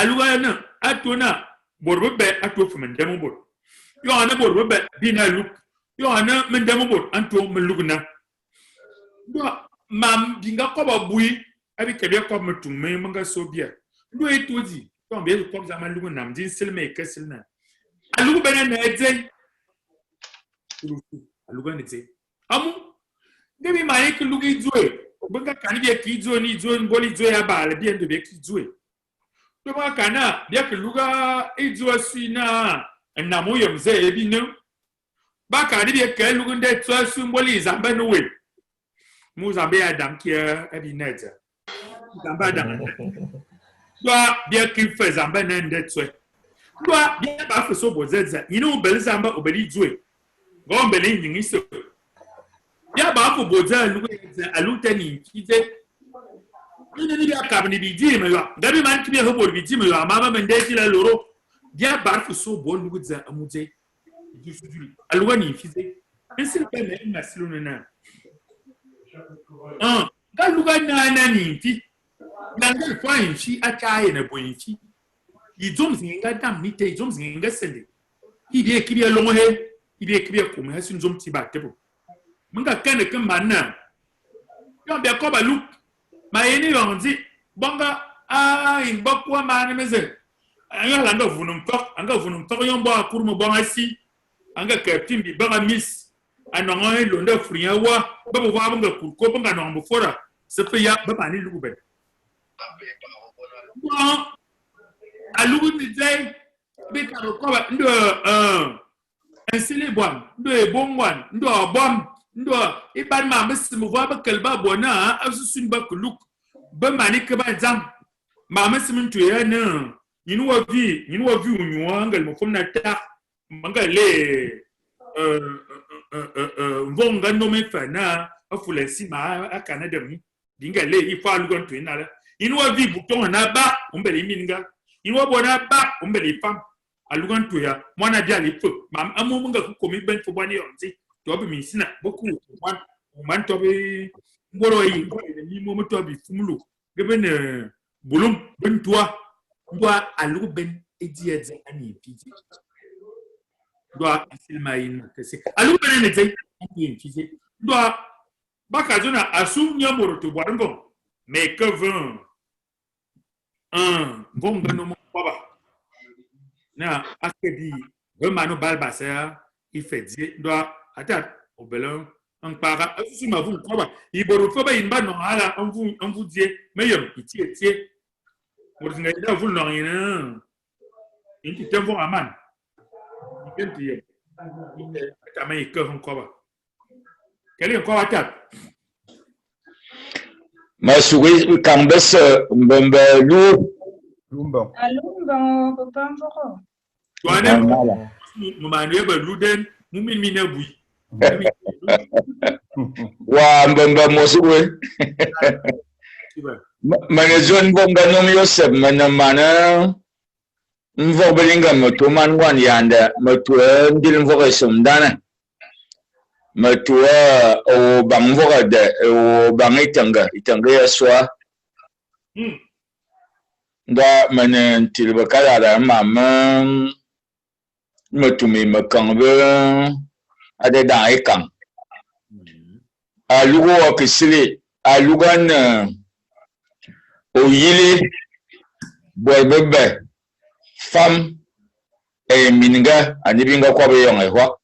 aluana atona borbe atwo fumendemo bor yo ana borbe bina luk yo ana mendemo bor anto melugna do mam dinga ko ba bui abi kebe ko mutume manga sobia do etozi to be ko za malugu nam din silme kesilna alugu bena na edzen alugu na edzen amu debi mai ke lugu izwe banga kanibia ki izwe ni izwe ngoli izwe ya bale bien de be ki izwe to ba kana bia ke luga izwe sina na moyo mzee ebi no ba kanibia ke lugu nde twa su ngoli zamba no we mu zambe adam ki ebi neta zamba adam doa bia ki fe zamba na nde twa doa bia ba fe so bozeza inu bel zamba obeli izwe ngombe le nyingi so ya ba fu boza lugu alute ni kite ni bia kabni bidi me yo gabi man kibe ho bol bidi me yo mama mende ti la loro ya ba fu so bol lugu za amuje aluga ni fize esi pe me masiluna na ga luga na ni ti na ga fine shi akaye na boyinchi izom zinga dam ni te izom zinga sende ide kibe longo he ide kibe ko me hasin zom ti ba tebo munga kene ke manna yo be ko ba look mayeni yonzi bonga in bakwa mane meze anga langa vunum tok yombo akurmo bonga si anga captain bi banga miss anongo londa friya wa babo wa bonga kurko bonga no mbofora sefe ya baba ni lugu be alugu ni dai be ka ko ba ndo ensile bwan ndo ebongwan ndo bom ndo iban ma mesimu va ba kalba bona asusun ba kuluk ba mani ke ba zam ma mesimu to ya na yinu wa vi unyu angal mo komna ta mangale vonga no me fana afulensi ma akana de mi dinga le ifa lugon to ina la yinu wa vi buton na ba ombele minga yinu wa bona ba ombele fam alugon to ya mwana dia le fu ma amu munga ku komi ben fo bani onzi to bi mi sina boku man to bi ngoro yi ni mo to bi fumlu gebe ne bulum ben toi doa alugu ben edieze ani piti doa asilmain kese alugu ben ne zai ani piti doa bakazuna asu nyamoro to borango me que vin bon ben no baba na akedi remano balbasa il fait dire doa ata obelon en para asu ma vous quoi iboro fo ba inba no ala on vous dit meilleur iti etie vous n'avez pas voulu rien il te voit aman il te dit ta main que encore quel est encore attaque ma souris kambes mbembe Lumba papa mvoko toi ne nous manuel ba luden mu min bui wa mbembe mosuwe manezon bonga nom Yosef mana mvo belinga moto manwan yanda moto ndil mvo somdana moto o bangvo de o bangitanga itanga yaswa nda manen tilbakala da mama moto mi makangbe ade da ikang alugo kisili alugan oyili boybebe fam minga anibinga kwa beyong ehwa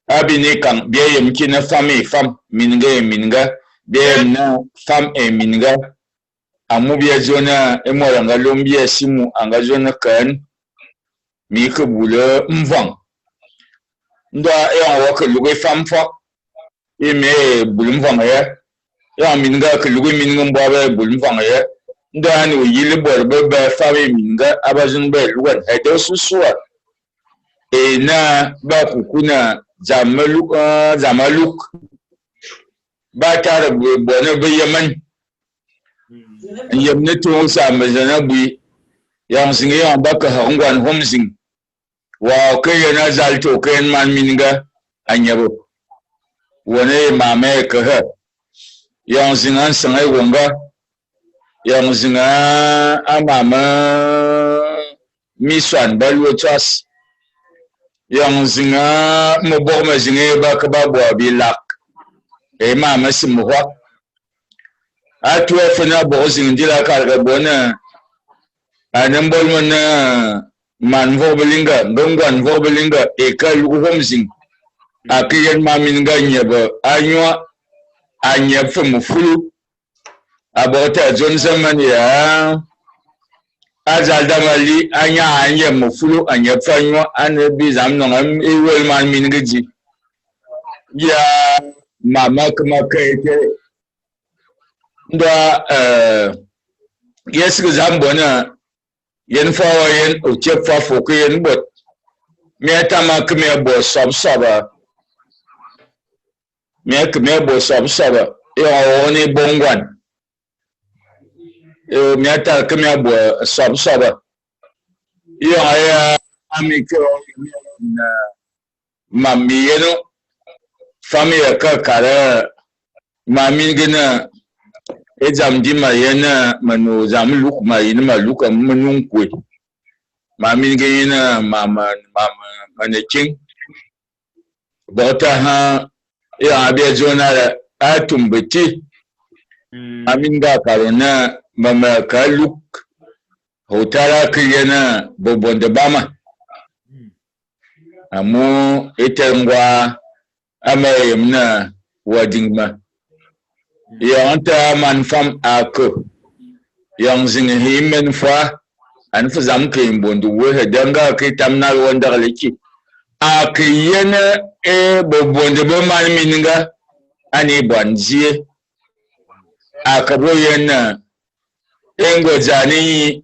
abini kan biye mkina fam minga biye na fam minga amubia zona emoranga lombia simu anga zona kan mi ke bule mvang ndo wa lugo fam fo ime bule mvang ya minga ke lugo minga mbabe bule mvang ndo ni oyili borbebe fam minga abazun be lugo edo susua na ba kukuna zamaluk ba tare bone be yaman yamne to sa mazana bui yang singe yang baka hangwan homsing wa kayana zalto kayan man minga anyabo wone mame ka ha yang singan sangai wonga yang zinga amama miswan balu chas yang zinga moboma zinga ba ka ba bo bilak e mama simwa atu fena bo zingdila ka ga bona anan bol mana man vo belinga ngwan vo belinga e ka lu homzing akiyen mamin ga nyeba anywa anya femu fulu abota Johnson man ya azalda mali anya mufulu anya fanyo ane bizam no am ewel man min gaji ya mama kuma kai te da yes ga zambona yen fawa yen o chep fa fo ko yen bot me tama kuma bo saba me kuma bo saba yo oni bongwan miata kemia bo saba iyo aya amike na mamiyeno famia ka kare mami gina ejam di mayena manu zam luk mayina maluka manun kwe mami gina mama maneking bota ha ya abia jona atumbeti amin ga karona mama kaluk hotara kiyana bobonde bama amu etengwa amayemna wadingma ya anta man fam ako yang zing himen fa an fa zam ke mbondu we hedanga ke tamna wonda leki akiyana e bobonde bama mininga ani banjie akabo yana engo jani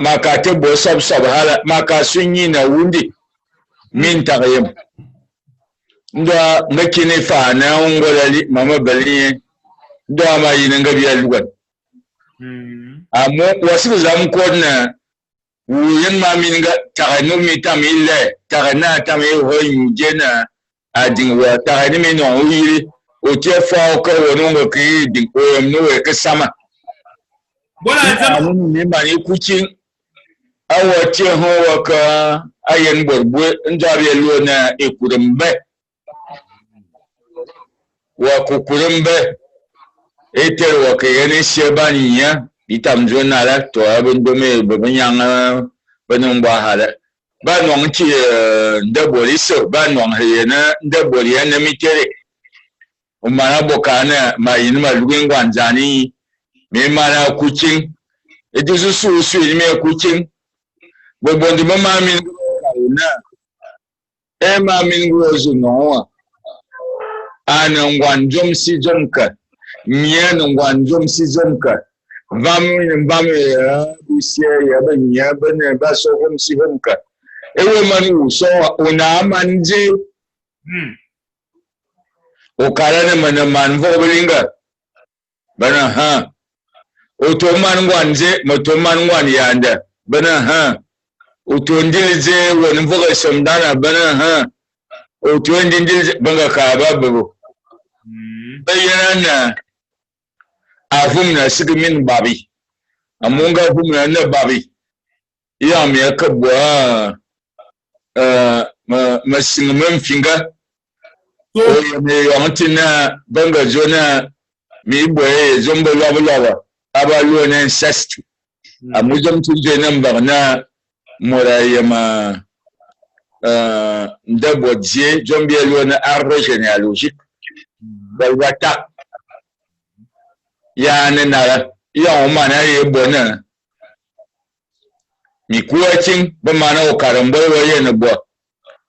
makate bo sab hala maka sunyi na wundi min tagayem nda ngakine fa na ngolali mama bali nda ma yin ngabi alugan amo wasu zam ko na wuyen ma min ga taganu mi tamile tagana tamile ho yujena adin wa tagani mi no yiri o tie fa ko wonu ki din ko no e kasama bona zama ni mani kucin awa tie ho wa ka ayen borbu ndabe lo na ekurumbe wa kukurumbe eter wa ke yene shebani ya bitam jona la to abin do me babanyanga banin ba hala ba non ci ndabori so ba non hayena ndabori yana mitere umana bokana mayin malugin gwanjani me mana kucin ejisu su me kucin bobondi mama min na e ma min gozu no ana ngwanjom si jomka nyen ngwanjom si jomka vam ya busia ya banya bana ba so hom si homka ewe manu so una manje o kala ne man vo belinga bana ha o to man ngwanje moto man ngwan yanda bana ha o to ndilje won vo ga somdana bana ha o to ndilje banga ka babu bayana afum na sigmin babi amunga fum na babi ya me ka bwa ma singmen finga o me yantina banga jona mi boye zombo laba aba lo na incest amujam tunje nan barna morayema ndabo die jombe lo na arbre généalogique balwata ya nana ya o mana ye bona mi kuwacin ba mana o karambo waye na bo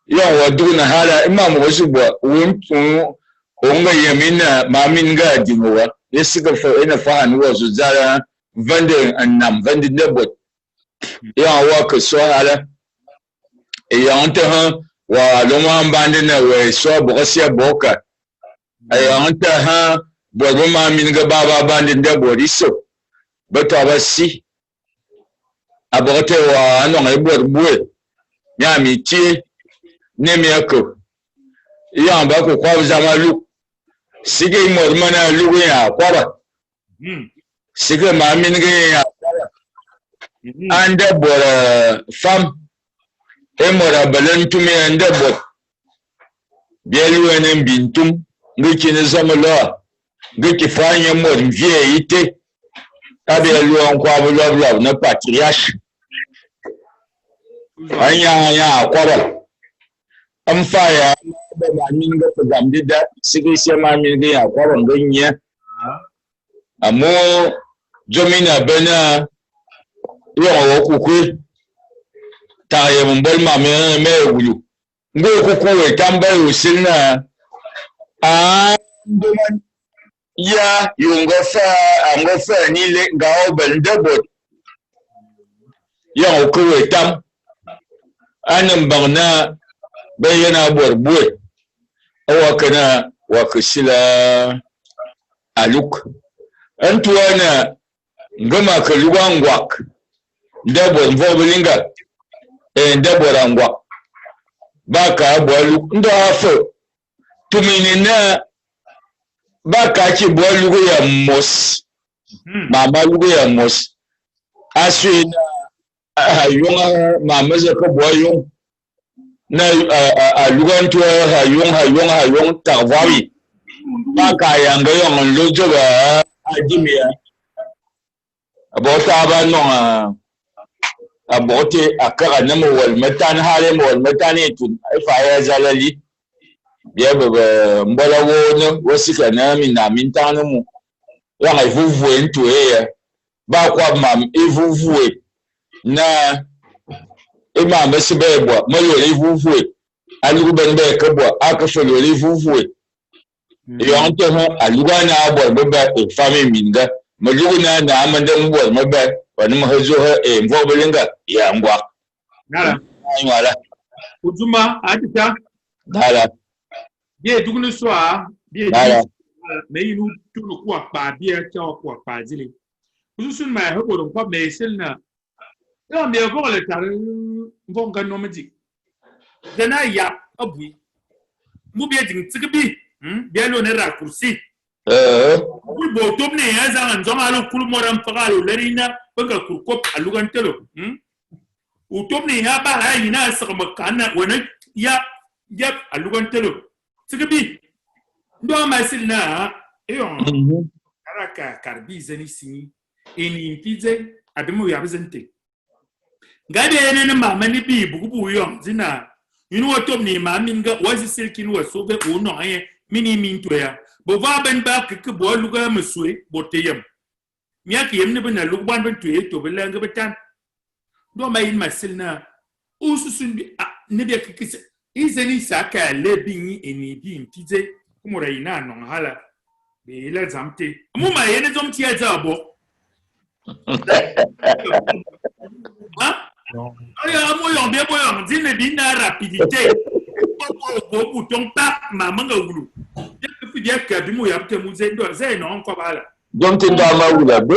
ya wa duna hala imam wasu bo won onga yamina mamin ga dinwa yesiga fa ina fa an wasu zara vande annam vande debot ya wa ka so hala e ya ante ha wa lo ma bande na we so bo sia boka ay ante ha bogo ma min ga baba bandin da boriso bata basi abote wa ano ngai borbuwe nya mi ti ne mi ako ya ba ko kwa zamalu sige mormana lugu ya kwaba sige mamin ge ya kwaba anda bora fam emora balantum anda bot bielu enen bintum ngiki ne zamala ngiki fanya mod vie ite abelu an kwaba love na patriarche anya ya kwaba amfaya da mamin ga gamdi da sige se mamin ga ya kwaba nganya amo jomina bena yo okukwe taye mbol mame me wulu ngo okukwe tamba usilna ndoman ya yungofa ni le ngao bendebot yo okukwe tam anan bagna bayana borbue awakana wakisila aluk antuana ngama kaluwangwak ndabor mvobelinga ndabor angwa baka bolu ndo afo tuminina baka chi bolu ya mos mama lugu ya mos aswina ayunga mama zaka boyung na alugantu hayung tavawi baka yanga yong lojo ba adimia abota ba no abote akara na wal metan hale wal metani tun fa ya zalali biya ba mbola wo wasika na mi na mintana mu ya ngai vuvu entu ya ba kwa mam evuvu na ima mesibebwa moyo evuvu alugu benbe kabwa akafolo evuvu yonke ho aluga na abor beba fami minga malugu na amande mbor mabe wani mahazo mvobelinga ya ngwa nala wala ujuma atita nala bie dugunu soa bie nala me yinu tunu kwa pa bie cha kwa pa zile ususun ma hebo don kwa me selna ya me ko le tar mvonga no medi dana ya abui mu bie ding tsigibi bie lo ne raccourci kul bo tobne ya za nzoma lo kul moram pagalo lerina banga kurkop alugantelo utobne ya ba ha ina sakama kana wana ya alugantelo tsigibi ndo masilna karaka karbize ni sini eni tize ademu ya bizente ngade ene mama ni bi bugubu yo zina yinu otobne ma minga wasi silkin wasobe uno aye mini minto ya bo va ben ba ke bo luga mesue boteyam miaki yemne bena lugban ben tuye to belenga betan do ma yin masilna ususun bi ne bi kikise izeni saka lebini eni bi mpize kumura ina non hala be la zamte mu ma yene zomti ya zabo ha aya mo yon be boyon dine bi na rapidité ko bouton pa mamanga wulu depuis dia ka bi mu yapte mu zendo zai non ko bala donc tu dois ma wula be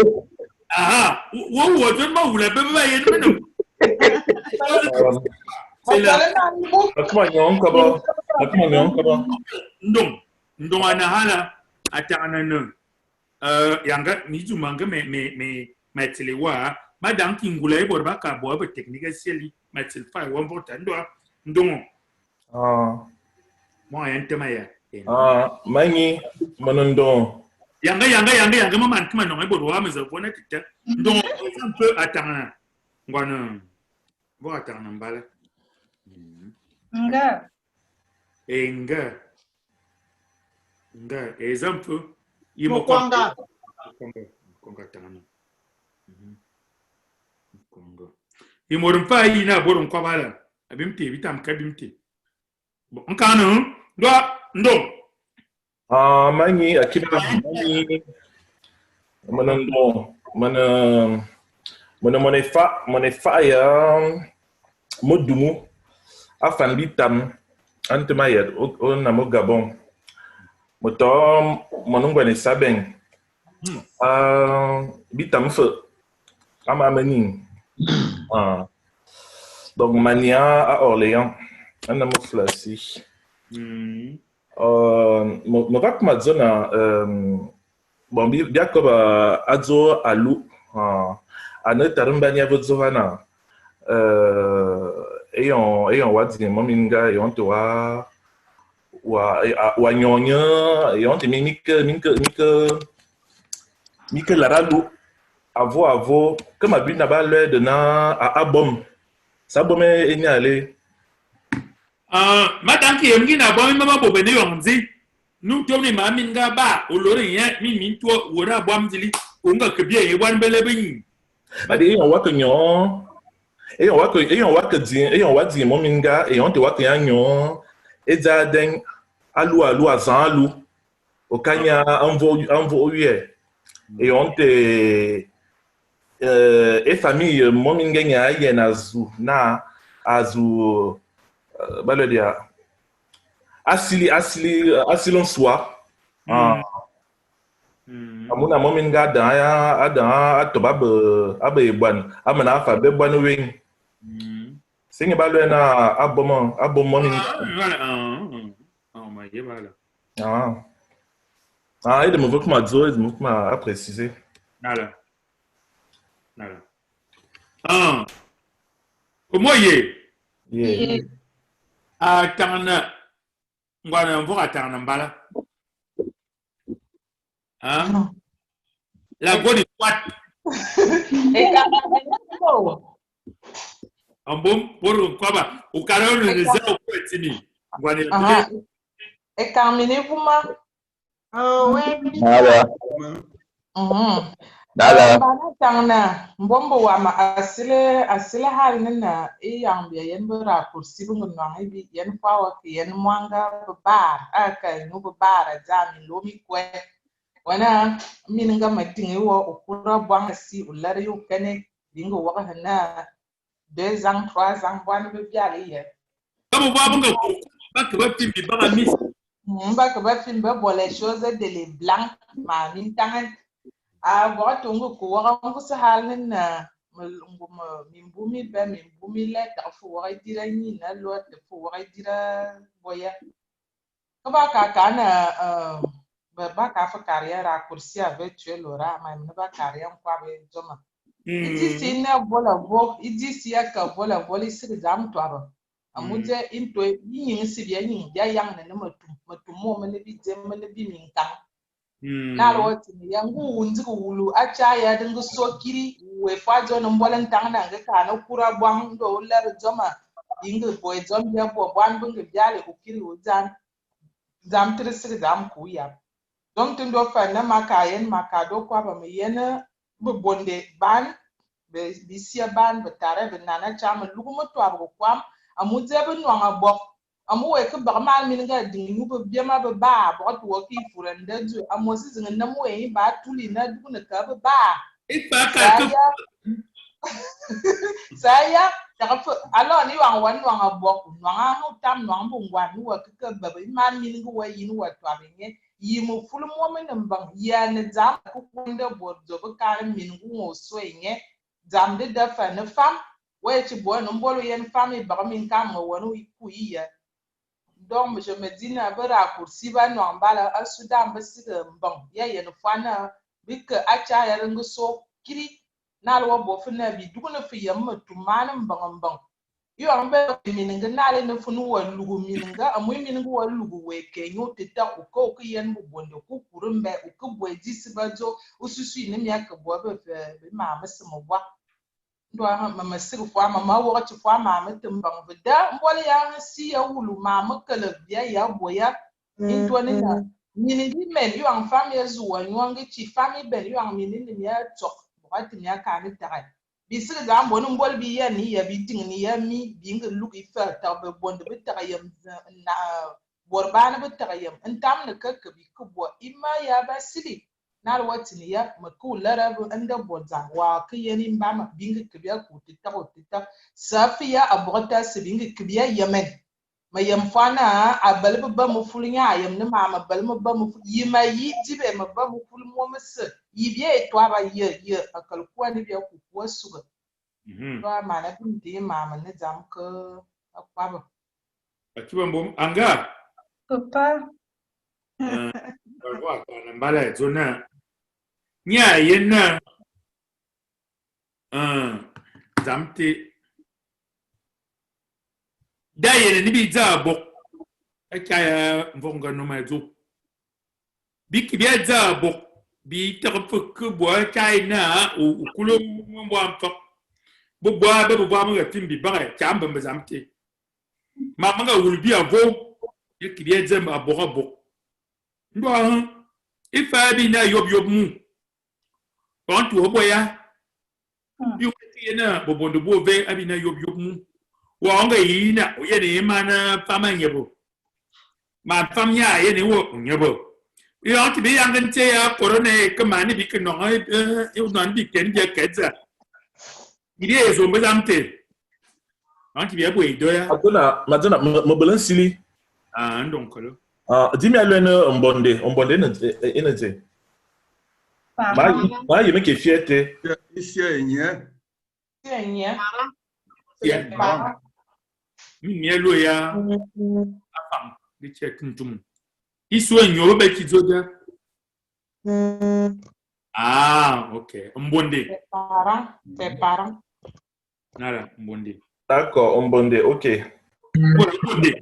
wo don ma wula be ba yene no c'est là akuma ndong ana hala atana no yanga ni jumanga me telewa madam kingula ibor baka bo ba technique seli matil fa won bota ndong mo ayantema ya mangi manondo yanga mama ntuma no ibor wa meza bona tita ndong un peu atana ngwana bo atana mbala nga exemple imo konga tana konga imo rumpa ina borum kwa bala abimte bitam kabimte bon nkano ndo mangi akiba mangi manondo mana ya modumu afan bitam antema ya na mo Gabon moto monungwa ni sabeng bitam fe ama mani donc mania à Orléans ana mo flasi Novak Madzona, bon, bien comme Adzo Alou, Anne Tarumbania Vodzovana, ayant Wadi Mominga, et on te voit, ou Nyonya, et on te met Mike Laralou, avo, comme à but n'a-bas l'air de na à Abom, ça bon est n'y aller. Madame qui aime qui n'a pas même pas béni on dit nous tournons ma minga ba au lore rien mi toi ou na boam dili on ga que bien et wan bele bin Et on voit que nyon, et on voit que mon minga, et on te voit que nyon, et zaden, alou à zanlou, au kanya, envo et on te, et famille, mon minga nya, yen na, azu, balodia, asilon soi, amuna momin ga da tobab aban amana fa be ban wing singe balwe na abom momin my voilà il me veut que ma zo il me veut à préciser nala comment yeah tangana ngwana mvoka tangana mbala la godi kwat ambom por kwaba ukara ne za kwetini ngwana Carmine Vuma. Dala. Mbombo wa ma asile hal na iyambia yen bora kursi bungu nwangi bi yen fawa ki yen mwanga bar aka nubu bara jami lomi kwe wana mininga matingi wo ukura bwanga si ulari yu kene bingo waka hana 2 ans 3 ans bwana bibyali ye kama babunga bakaba timbi baka miss mbaka bafimba bo les choses de les blancs ma mintangan watungu ku warangu sahalin na mimbumi be mimbumi le tafu wa dira ni na lo tafu wa dira boya kaba ka kana ba ka fa carrière kursi avec tu lora ma ba carrière kwa be joma idi sina bola bo idi siya ka bola boli sig jam to aba amuje into yin sibia yin ya yang na matu mo me bi jem me bi min kan na roti yangu unzi wulu acha ya dingu sokiri we fajo no mbolan tangna ga kana kura bwang do ler joma inga boy jom ya bo bwan bunga biale ukiri uzan zam trisir zam kuya donc tindo fa na makayen makado kwa ba me yena bu bonde ban be bisia ban be tare be nana chama lugumo to abu kwam amuje be no ngabok amu we ke ba mal min ga dingu be biema be ba bo to ki furanda ju amosi zin na mu we ba tuli na du na ka be ba saya tafu alo ni wan abok no tam no mbungwa ni wa ke ba be mal min ga we yin wa to abenye yi mu fulu mo men mbang ya ne zam ku kunde bo do be ka min gu so enye zam de da fa ne fam we ti bo no mbolo yen fami ba min kam wonu ku iya donc je me dis na bara kursi ba no ambala asudan ba siga mbang ya yen fana bik acha ya ngu so kiri na lo bo funa bi duguna fi yamma tumanin mbang yo ambe mininga na le no funu wa lugu mininga amu mininga wa lugu we kenyo teta ko yen bu bonde ku kurumbe ku bo disi bajo ususu ni mi aka bo be ma masimo wa ndo mama siru fo mama wakati fo mama tumbang bida mbole ya si ya wulu mama kala biya ya boya into ni na miningi men yo an famille zuwa nyongi chi famille ben yo an miningi ni ya tok wakati ni aka ni tagai bisir ga mbon mbol bi ya ni ya biting ni ya mi binga lugi fa ta be bonde be tagayam na borbana be tagayam entam ne ka bi ku bo imma ya ba sili na wati ni ya maku lara bu anda bodza wa ka yani mbama binga kibiya ku tita safiya abota se binga kibiya yemen ma yam fana abal ba mu fulnya yam ne ma bal mu ba mu yima yi jibe ma ba mu ful mo mes yibiye to aba ye akal kwa ni biya ku ko suga to ma na bin de ma ne jam ka akwa ba atiba mbom anga Papa, Wa kana mbala zona. Nya yenna. Zamte. Da yene ni bi za bok. Akaya mvonga no mazo. Biki bia za bok. Bi terpe bois kaina ou kulo mo amfa. Bo bois mo timbi ba chamba mbazamte. Manga wulbi avo. Biki bia za abora bok. Ndo ifa bi na yob mu. Ontu oboya. Yu na bobondo bo ve abi na yob mu. Wa nga yina o yene mana fama nyebo. Ma fam ya yene wo nyebo. Yo ti bi yang nche ya corona ke mani bi ke no e non bi ken je keza. Idi ezo mbazamte. Anti bi abo ido ya. Madonna mo balansili. Ndonkolo. Dis-moi alors Ombonde énergie. Ma yeme ke fierté. Ici enye. Mielo ya. Afam di check ntum. Isu enyo be kizoda. OK. Ombonde. Tes parents. Nara, Ombonde. D'accord, Ombonde, OK. Ombonde.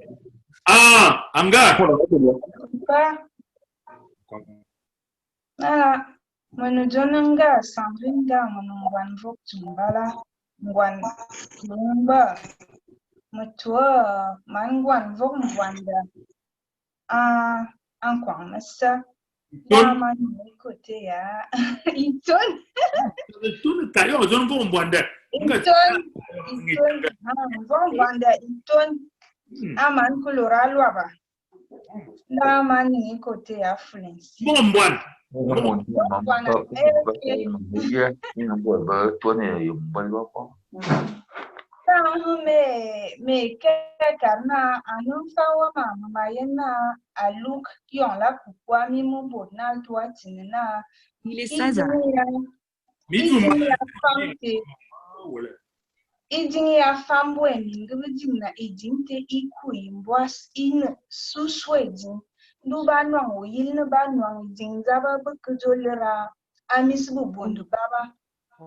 Anga. Manujonanga Sandringa Manungwan Voktumbala Ngwan Lumba Mutua Mangwan Vongwanda Anquan Massa Yaman Kote ya Iton Iton tayo zon Vongwanda Iton Vongwanda Iton Aman Colorado Waba Naman Kote ya Fluency Vongwan me karena anu sawa mama yana aluk yon la pourquoi mi mon bona toi tinena il est 16h idini ya fambo ngibijina idinte ikuimbwas in suswedin Nuba no yil ba no dingaba bukjolera amisbu bondu baba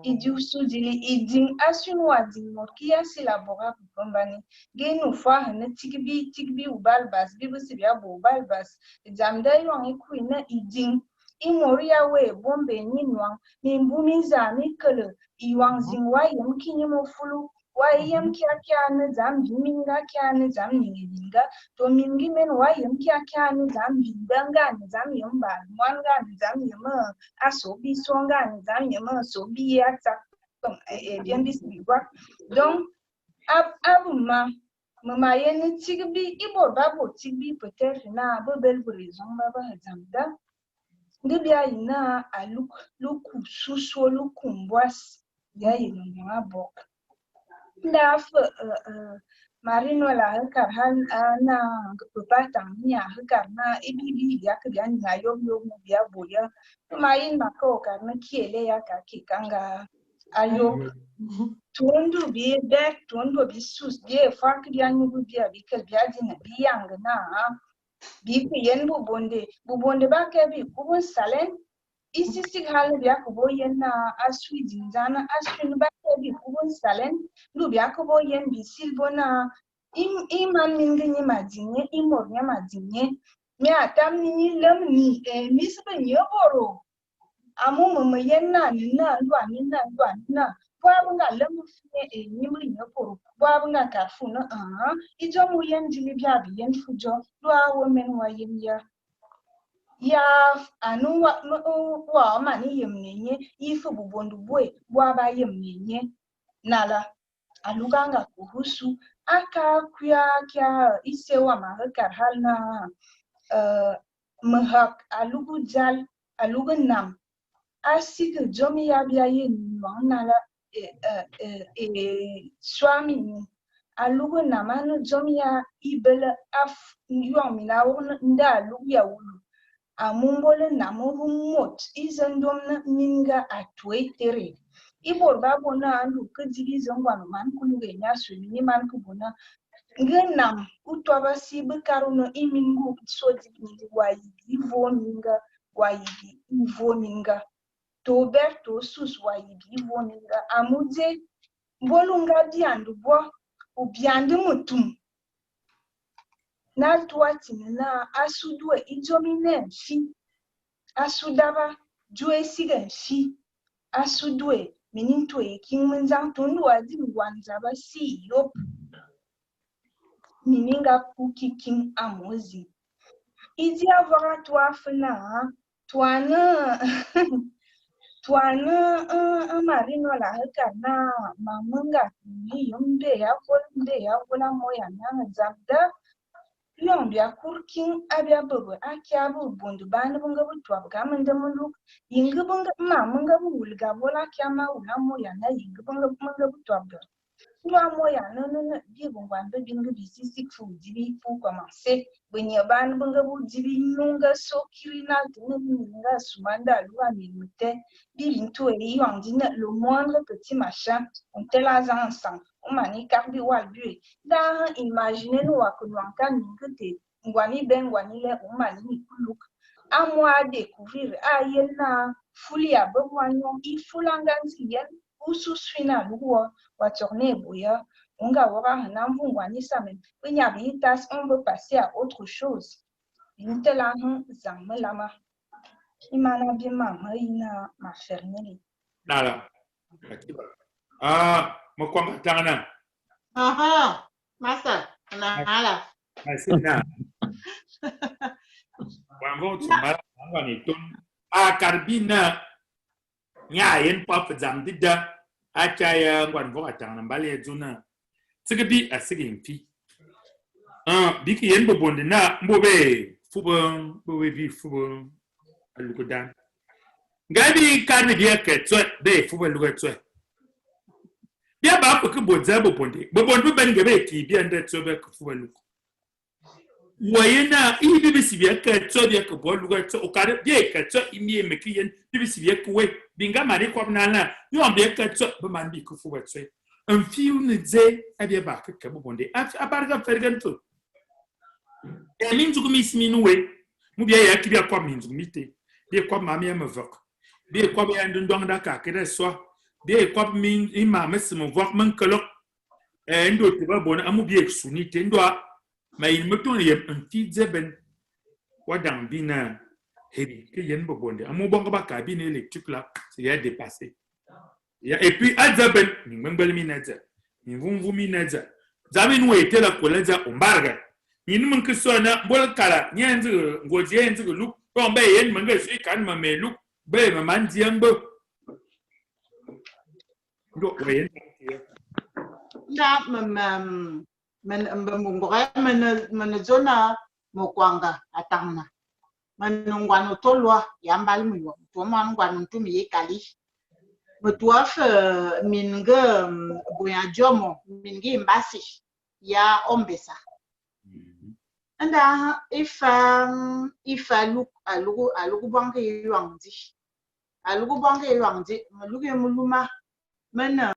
idiu sudili iding asunwa ding kia silabora kumbani genu fa hane tigbi ubalbas bibusi bia bo balbas jamda yon ikuina iding imoria we bombe nyinwa mimbumi za mikele iwang zingwa yimkinyimo fulu wayem kia ne zam biminga kia ne zam ninga to mingi men wayem kia ne zam bindanga ne zam yamba mwanga ne zam yema asobi songa ne zam yema sobi ya ta bien bisbiwa donc abuma mama yen tigbi ibo babo tigbi peut-être na bobel raison baba zamda ndibia ina aluk luku suso luku mbwas ya yinwa bok Ndaf marino la hekar han na pupata mia hekar na ibibi ya kyan na yob bia boya mayin mako karna kiele ya ka kikanga ayo tundu bi back tundu bi sus de fark dia nyubu bia bi kel bia dina bi yang na bi yen bubonde ba ke bi kubun salen isi sig hal bia kubo yen na aswi dinzana aswin ba ke bi kubun salen lu bia kubo yen bi silbona iman mingi madinye imor nya madinye mi atam ni lem ni misbe nyoboro amu mama yen na ndwa bwabunga lem fie nyimri nyoboro bwabunga kafuna ijo mu yen dili bia bi yen fujo lwa women wa yen ya anu wa mani yemnenye ifu bubondu bwe bwaba yemnenye nala aluganga kuhusu aka kya isewa mahakar halna mahak alugujal alugunam asik jomi yabia yen nala swami alugunam anu jomi ya ibele af yomina nda aluya wulu amumbole namuhu mot izendom minga atwetere ibor babo na andu kujigi zongwa man kuluge nyasu ni man kubuna Ngenam utwaba si bekaruno imingu so dipni wayibi vominga wayibi vominga Toberto sus wayibi vominga amuze bolunga biandu bo ubiandu mutum na tuatini na asudwe ijomine fi asudaba jwe sigen fi asudwe minintwe kingmenzang tundu adi wanzaba si yop mininga kuki king amozi idi avara tuafna tuana marino la hekana mamunga ni yombe ya vola moya na zabda yombe ya kurking abia bobo akiabu bundu banu bunga butwa gamende muluk yinga bunga mamunga bulga vola kyama una moya na yinga bunga butwa Loi moya non bi bongwando binga bisisi fu dibi fu commencer benya ban bunga bu dibi nunga so kirina tunga sumanda loi minute bi bintu e yandina le moindre petit machin on te la ensemble on mani karbi wal bu da imaginer no wakunwanka ningete ngwani ben ngwani le on mani kuluk à moi à découvrir ayena fulia bobwanyo ifulanganzi yen ususwina luwa watorne boya onga wora hanamvungwa ni samen winya bitas on veut passer à autre chose intela zammelama imana bima maina maferneli nala mokwamba tangana Aha, masa, nala. Masina. Wango tumara ngani ton karbina nya yen pop zam dida achaya ngwan go atang mbale zuna tsigibi asigin fi biki yen bobonde na mbobe bobe bi fubo alukodan ngabi karne dia ketso be fubo luketso bia ba ko bodza bobonde ben gebe ki bia ndetso be fubo luko wayena ibibisi bia ketso bia ko boluketso okare bia ketso imie mekiyen bibisi bia ko we binga mari kwa nana yo ambia ketso be man bi ko fubo tso un fiu ne ze abia ba ko bobonde abarga ferganto e minzu kumisimi nuwe mu bia ya kibia kwa minzu mite bia kwa mami ya mavok bia kwa bia ndondong da ka kede so bia kwa min imama simo vok man kolok ndo te ba bona amu bia sunite ndo ma il meton yem un petit zeben wadang bina hebi ke yen bobonde amu bonga ba ka bina électrique là c'est ya dépassé ya et puis azaben ni mbel minaza ni vumvu minaza zamin we tela koleza umbarga ni mun ke sona bol kala nyenzu ngoje yenzu lu bombe yen manga shi kan ma me lu be ma manji ambo ndo yen Na men mbungore men zona mokwanga atangna men ngwano tolwa yambal muyo to man ngwano tumi yekali mutwaf minga boya jomo mingi mbasi ya ombesa anda ifa look alugu banke yuangzi maluge muluma men